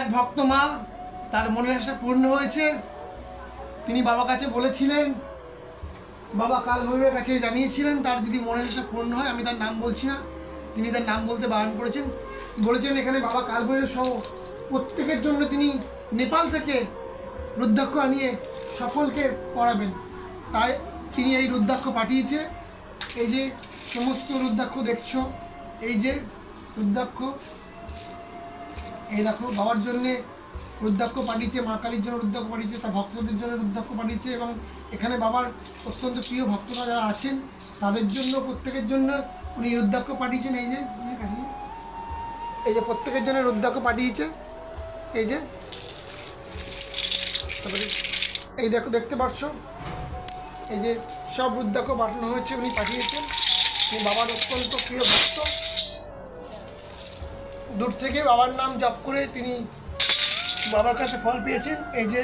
এক ভক্ত মা তার মনের আশা পূর্ণ হয়েছে। তিনি বাবার কাছে বলেছিলেন, বাবা কাল ভৈরবের কাছে জানিয়েছিলেন তার যদি মনের আশা পূর্ণ হয়, আমি তার নাম বলছি না, তিনি তার নাম বলতে বারণ করেছেন, বলেছেন এখানে বাবা কাল ভৈরব সহ প্রত্যেকের জন্য তিনি নেপাল থেকে রুদ্রাক্ষ আনিয়ে সকলকে পড়াবেন। তাই তিনি এই রুদ্রাক্ষ পাঠিয়েছে। এই যে সমস্ত রুদ্রাক্ষ দেখছো, এই যে রুদ্রাক্ষ, এই দেখো বাবার জন্যে রুদ্রাক্ষ পাঠিয়েছে, মা কালীর জন্য রুদ্রাক্ষ পাঠিয়েছে, তার ভক্তদের জন্য রুদ্রাক্ষ পাঠিয়েছে, এবং এখানে বাবার অত্যন্ত প্রিয় ভক্তরা যারা আছেন তাদের জন্য প্রত্যেকের জন্য উনি রুদ্রাক্ষ পাঠিয়েছেন। এই যে প্রত্যেকের জন্য রুদ্রাক্ষ পাঠিয়েছে। এই যে তারপরে এই দেখো, দেখতে পাচ্ছ এই যে সব রুদ্রাক্ষ পাঠানো হয়েছে, উনি পাঠিয়েছেন। তিনি বাবার অত্যন্ত প্রিয় ভক্ত, দূর থেকে বাবার নাম জপ করে তিনি বাবার কাছে ফল পেয়েছেন। এই যে